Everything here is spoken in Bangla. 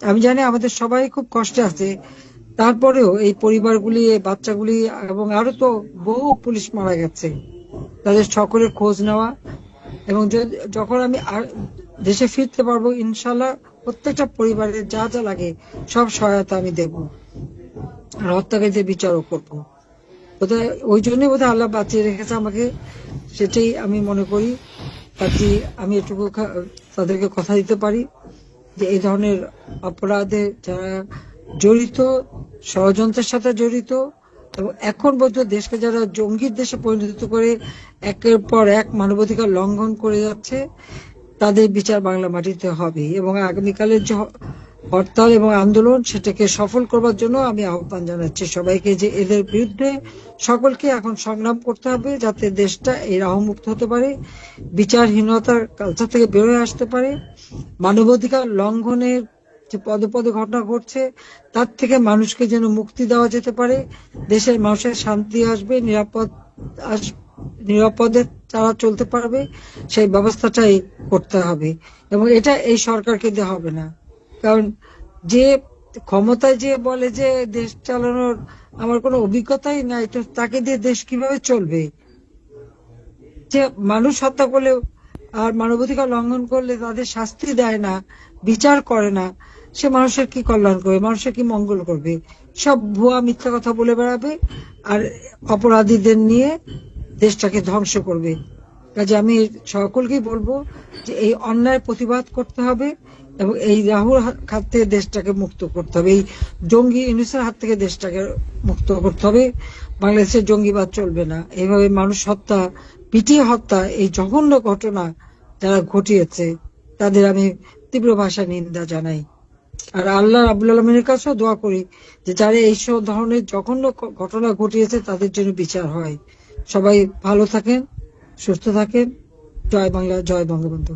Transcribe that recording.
আমি জানি আমাদের সবাই খুব কষ্টে আছে, তারপরেও এই পরিবারগুলি, এই বাচ্চাগুলি এবং আরো তো বহু পুলিশ মারা গেছে, তাদের সকলের খোঁজ নেওয়া এবং যখন আমি দেশে ফিরতে পারবো ইনশাল্লাহ প্রত্যেকটা পরিবারের যা যা লাগে সব সহায়তা আমি দেব, আর হত্যাকারীদের বিচারও করবো। বোধহয় ওই জন্যই বোধহয় আল্লাহ বাঁচিয়ে রেখেছে আমাকে, সেটাই আমি মনে করি। কাজে আমি এটুকু তাদেরকে কথা দিতে পারি যে এই ধরনের অপরাধে যারা জড়িত, ষড়যন্ত্রের সাথে জড়িত এবং এখন পর্যন্ত দেশকে যারা জঙ্গির দেশে পরিণত করে একের পর এক মানবাধিকার লঙ্ঘন করে যাচ্ছে, তাদের বিচার বাংলা মাটিতে হবে। এবং আগামীকালের যে হরতাল এবং আন্দোলন, সেটাকে সফল করবার জন্য আমি আহ্বান জানাচ্ছি সবাইকে যে এদের বিরুদ্ধে সকলকে এখন সংগ্রাম করতে হবে, যাতে দেশটা এই রাহমুক্ত হতে পারে, বিচারহীনতার কালচার থেকে বেরোয় আসতে পারে, মানবাধিকার লঙ্ঘনের যে পদে পদে ঘটনা ঘটছে তার থেকে মানুষকে যেন মুক্তি দেওয়া যেতে পারে, দেশের মানুষের শান্তি আসবে, নিরাপদে তারা চলতে পারবে, সেই ব্যবস্থাটাই করতে হবে। এবং এটা এই সরকারকে দিয়ে হবে না, কারণ যে ক্ষমতায় যে বলে যে দেশ চালানোর আমার কোনো অভিজ্ঞতাই নাই, তো তাকে দিয়ে দেশ কিভাবে চলবে? যে মানুষ হত্যা করলে আর মানবাধিকার লঙ্ঘন করলে তাদের শাস্তি দেয় না, বিচার করে না, সে মানুষের কি কল্যাণ করবে, মানুষের কি মঙ্গল করবে? সব ভুয়া মিথ্যা কথা বলে বেড়াবে আর অপরাধীদের নিয়ে দেশটাকে ধ্বংস করবে। কাজে আমি সকলকেই বলবো যে এই অন্যায় প্রতিবাদ করতে হবে এবং এই রাহুর হাত থেকে দেশটাকে মুক্ত করতে হবে, এই জঙ্গি ইউনূসের হাত থেকে দেশটাকে মুক্ত করতে হবে। বাংলাদেশের জঙ্গিবাদ চলবে না, এইভাবে মানুষ হত্যা, পিটিয়ে হত্যা, এই জঘন্য ঘটনা যারা ঘটিয়েছে তাদের আমি তীব্র ভাষায় নিন্দা জানাই। আর আল্লাহ রাব্বুল আলামিনের কাছেও দোয়া করি যে যারা এইসব ধরনের জঘন্য ঘটনা ঘটিয়েছে তাদের জন্য বিচার হয়। সবাই ভালো থাকেন, সুস্থ থাকেন। জয় বাংলা, জয় বঙ্গবন্ধু।